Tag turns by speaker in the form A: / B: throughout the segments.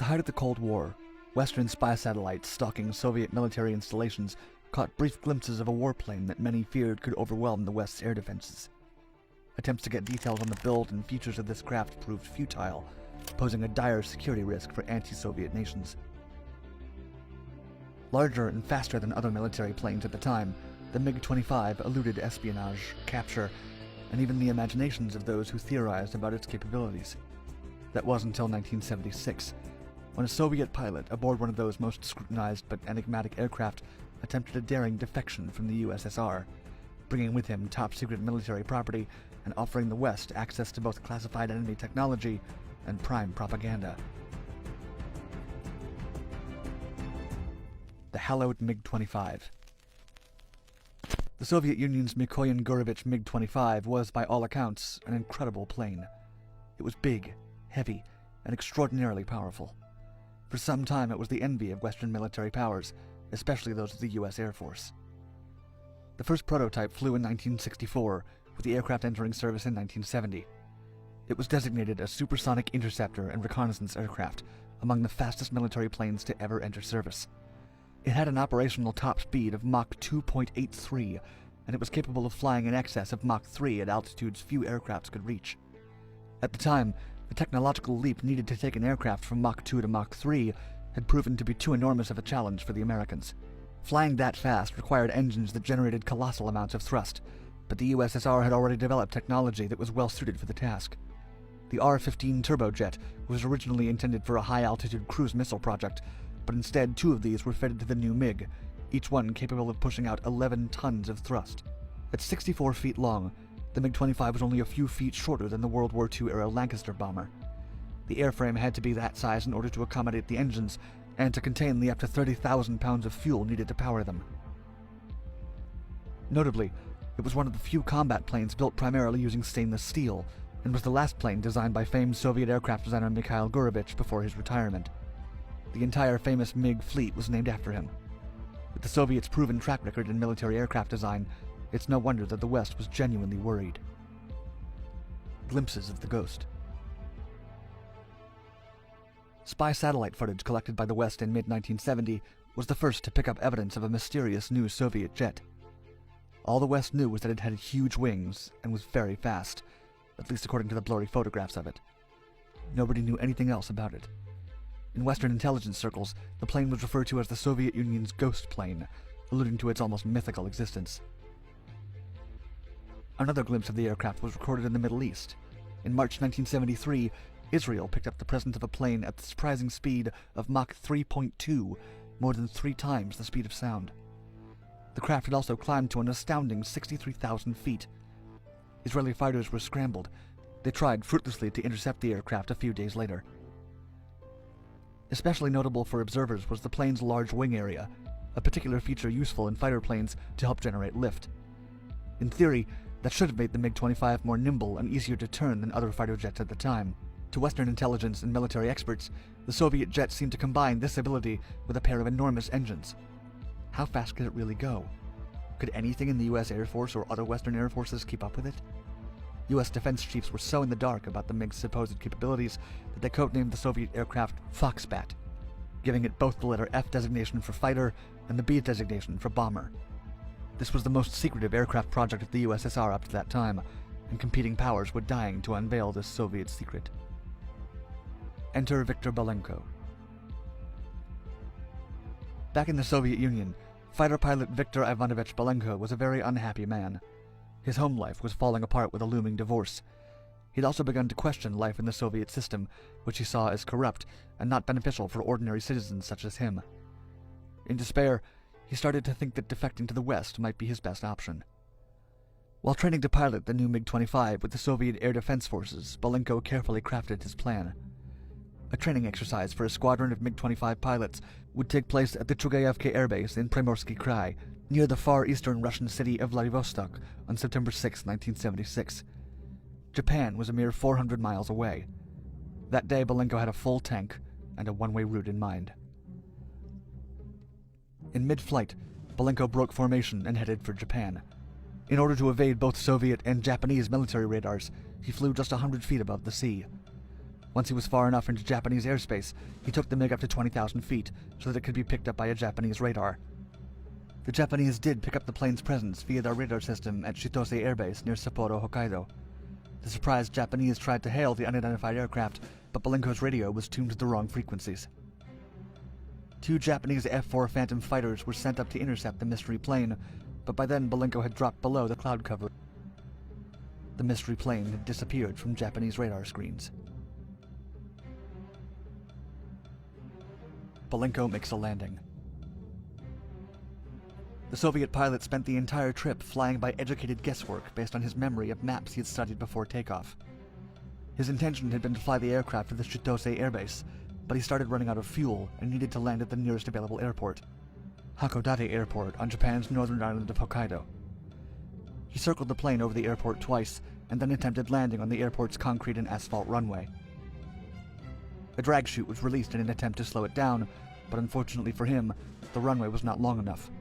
A: the height of the Cold War, Western spy satellites stalking Soviet military installations caught brief glimpses of a warplane that many feared could overwhelm the West's air defenses. Attempts to get details on the build and features of this craft proved futile, posing a dire security risk for anti-Soviet nations. Larger and faster than other military planes at the time, the MiG-25 eluded espionage, capture, and even the imaginations of those who theorized about its capabilities. That was until 1976, when a Soviet pilot aboard one of those most scrutinized but enigmatic aircraft attempted a daring defection from the USSR, bringing with him top-secret military property and offering the West access to both classified enemy technology and prime propaganda. The hallowed MiG-25. The Soviet Union's Mikoyan-Gurevich MiG-25 was, by all accounts, an incredible plane. It was big, heavy, and extraordinarily powerful. For some time it was the envy of Western military powers, especially those of the U.S. Air Force. The first prototype flew in 1964, with the aircraft entering service in 1970. It was designated a supersonic interceptor and reconnaissance aircraft, among the fastest military planes to ever enter service. It had an operational top speed of Mach 2.83, and it was capable of flying in excess of Mach 3 at altitudes few aircrafts could reach. At the time, the technological leap needed to take an aircraft from Mach 2 to Mach 3 had proven to be too enormous of a challenge for the Americans. Flying that fast required engines that generated colossal amounts of thrust, but the USSR had already developed technology that was well suited for the task. The R-15 turbojet was originally intended for a high-altitude cruise missile project, but instead 2 of these were fitted to the new MiG, each one capable of pushing out 11 tons of thrust. At 64 feet long, the MiG-25 was only a few feet shorter than the World War II-era Lancaster bomber. The airframe had to be that size in order to accommodate the engines and to contain the up to 30,000 pounds of fuel needed to power them. Notably, it was one of the few combat planes built primarily using stainless steel, and was the last plane designed by famed Soviet aircraft designer Mikhail Gurevich before his retirement. The entire famous MiG fleet was named after him. With the Soviets' proven track record in military aircraft design, it's no wonder that the West was genuinely worried. Glimpses of the ghost. Spy satellite footage collected by the West in mid-1970 was the first to pick up evidence of a mysterious new Soviet jet. All the West knew was that it had huge wings and was very fast, at least according to the blurry photographs of it. Nobody knew anything else about it. In Western intelligence circles, the plane was referred to as the Soviet Union's ghost plane, alluding to its almost mythical existence. Another glimpse of the aircraft was recorded in the Middle East. In March 1973, Israel picked up the presence of a plane at the surprising speed of Mach 3.2, more than 3 times the speed of sound. The craft had also climbed to an astounding 63,000 feet. Israeli fighters were scrambled. They tried fruitlessly to intercept the aircraft a few days later. Especially notable for observers was the plane's large wing area, a particular feature useful in fighter planes to help generate lift. In theory, that should have made the MiG-25 more nimble and easier to turn than other fighter jets at the time. To Western intelligence and military experts, the Soviet jet seemed to combine this ability with a pair of enormous engines. How fast could it really go? Could anything in the U.S. Air Force or other Western air forces keep up with it? U.S. defense chiefs were so in the dark about the MiG's supposed capabilities that they codenamed the Soviet aircraft Foxbat, giving it both the letter F designation for fighter and the B designation for bomber. This was the most secretive aircraft project of the USSR up to that time, and competing powers were dying to unveil this Soviet secret. Enter Viktor Belenko. Back in the Soviet Union, fighter pilot Viktor Ivanovich Belenko was a very unhappy man. His home life was falling apart with a looming divorce. He'd also begun to question life in the Soviet system, which he saw as corrupt and not beneficial for ordinary citizens such as him. In despair, he started to think that defecting to the West might be his best option. While training to pilot the new MiG-25 with the Soviet Air Defense Forces, Belenko carefully crafted his plan. A training exercise for a squadron of MiG-25 pilots would take place at the Chugayevka Air Base in Primorsky Krai, near the far eastern Russian city of Vladivostok, on September 6, 1976. Japan was a mere 400 miles away. That day, Belenko had a full tank and a one-way route in mind. In mid-flight, Belenko broke formation and headed for Japan. In order to evade both Soviet and Japanese military radars, he flew just 100 feet above the sea. Once he was far enough into Japanese airspace, he took the MiG up to 20,000 feet so that it could be picked up by a Japanese radar. The Japanese did pick up the plane's presence via their radar system at Chitose Air Base near Sapporo, Hokkaido. The surprised Japanese tried to hail the unidentified aircraft, but Belenko's radio was tuned to the wrong frequencies. 2 Japanese F-4 Phantom fighters were sent up to intercept the mystery plane, but by then Belenko had dropped below the cloud cover. The mystery plane had disappeared from Japanese radar screens. Belenko makes a landing. The Soviet pilot spent the entire trip flying by educated guesswork based on his memory of maps he had studied before takeoff. His intention had been to fly the aircraft to the Chitose airbase, but he started running out of fuel and needed to land at the nearest available airport, Hakodate Airport on Japan's northern island of Hokkaido. He circled the plane over the airport twice and then attempted landing on the airport's concrete and asphalt runway. A drag chute was released in an attempt to slow it down, but unfortunately for him, the runway was not long enough.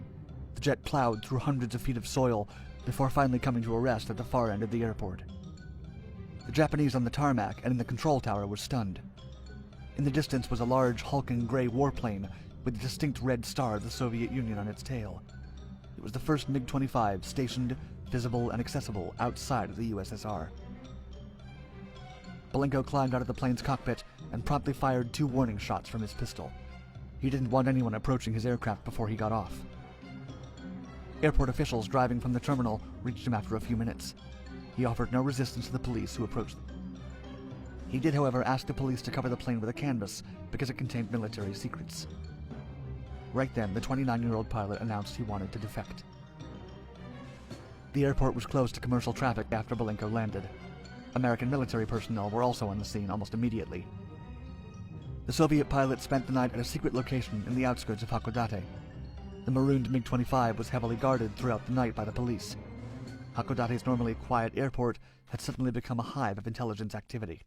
A: The jet plowed through hundreds of feet of soil before finally coming to a rest at the far end of the airport. The Japanese on the tarmac and in the control tower were stunned. In the distance was a large, hulking gray warplane with a distinct red star of the Soviet Union on its tail. It was the first MiG-25 stationed, visible, and accessible outside of the USSR. Belenko climbed out of the plane's cockpit and promptly fired 2 warning shots from his pistol. He didn't want anyone approaching his aircraft before he got off. Airport officials driving from the terminal reached him after a few minutes. He offered no resistance to the police who approached them. He did, however, ask the police to cover the plane with a canvas because it contained military secrets. Right then, the 29-year-old pilot announced he wanted to defect. The airport was closed to commercial traffic after Belenko landed. American military personnel were also on the scene almost immediately. The Soviet pilot spent the night at a secret location in the outskirts of Hakodate. The marooned MiG-25 was heavily guarded throughout the night by the police. Hakodate's normally quiet airport had suddenly become a hive of intelligence activity.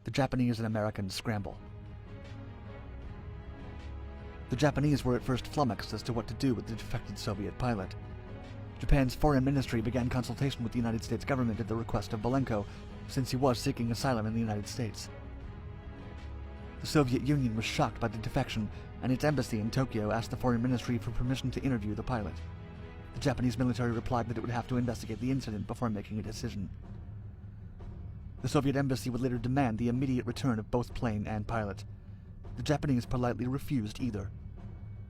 A: The Japanese and Americans scramble. The Japanese were at first flummoxed as to what to do with the defected Soviet pilot. Japan's foreign ministry began consultation with the United States government at the request of Belenko, since he was seeking asylum in the United States. The Soviet Union was shocked by the defection, and its embassy in Tokyo asked the foreign ministry for permission to interview the pilot. The Japanese military replied that it would have to investigate the incident before making a decision. The Soviet embassy would later demand the immediate return of both plane and pilot. The Japanese politely refused either.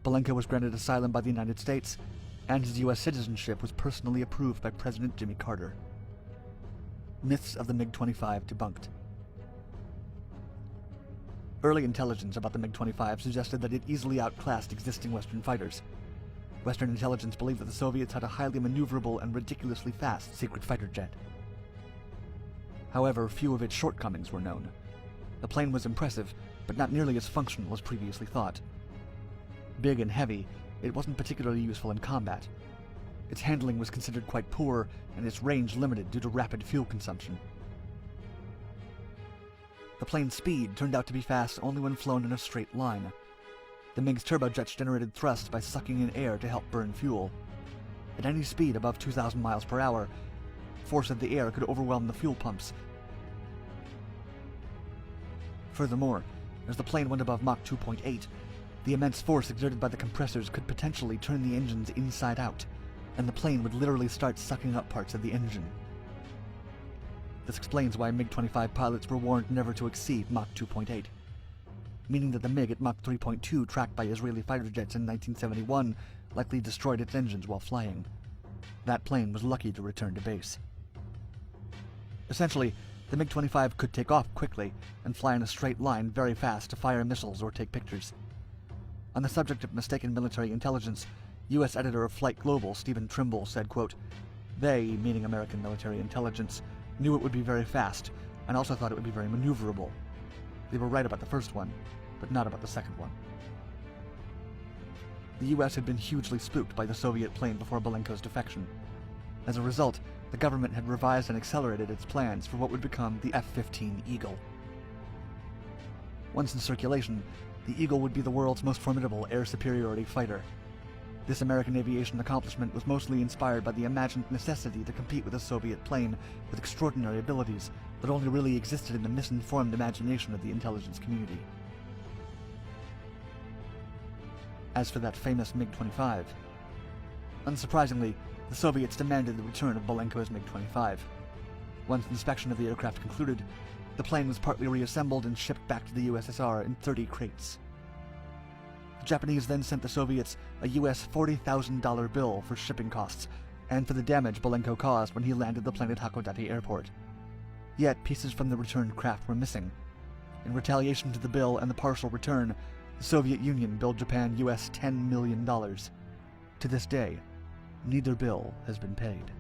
A: Belenko was granted asylum by the United States, and his U.S. citizenship was personally approved by President Jimmy Carter. Myths of the MiG-25 debunked. Early intelligence about the MiG-25 suggested that it easily outclassed existing Western fighters. Western intelligence believed that the Soviets had a highly maneuverable and ridiculously fast secret fighter jet. However, few of its shortcomings were known. The plane was impressive, but not nearly as functional as previously thought. Big and heavy, it wasn't particularly useful in combat. Its handling was considered quite poor, and its range limited due to rapid fuel consumption. The plane's speed turned out to be fast only when flown in a straight line. The MiG's turbojets generated thrust by sucking in air to help burn fuel. At any speed above 2,000 miles per hour, force of the air could overwhelm the fuel pumps. Furthermore, as the plane went above Mach 2.8, the immense force exerted by the compressors could potentially turn the engines inside out, and the plane would literally start sucking up parts of the engine. This explains why MiG-25 pilots were warned never to exceed Mach 2.8, meaning that the MiG at Mach 3.2 tracked by Israeli fighter jets in 1971 likely destroyed its engines while flying. That plane was lucky to return to base. Essentially, the MiG-25 could take off quickly and fly in a straight line very fast to fire missiles or take pictures. On the subject of mistaken military intelligence, U.S. editor of Flight Global, Stephen Trimble, said, quote, "They, meaning American military intelligence, knew it would be very fast, and also thought it would be very maneuverable. They were right about the first one, but not about the second one." The U.S. had been hugely spooked by the Soviet plane before Belenko's defection. As a result, the government had revised and accelerated its plans for what would become the F-15 Eagle. Once in circulation, the Eagle would be the world's most formidable air superiority fighter. This American aviation accomplishment was mostly inspired by the imagined necessity to compete with a Soviet plane with extraordinary abilities that only really existed in the misinformed imagination of the intelligence community. As for that famous MiG-25, unsurprisingly, the Soviets demanded the return of Belenko's MiG-25. Once inspection of the aircraft concluded, the plane was partly reassembled and shipped back to the USSR in 30 crates. The Japanese then sent the Soviets a US $40,000 bill for shipping costs and for the damage Belenko caused when he landed the plane at Hakodate Airport. Yet pieces from the returned craft were missing. In retaliation to the bill and the partial return, the Soviet Union billed Japan US $10 million. To this day, neither bill has been paid.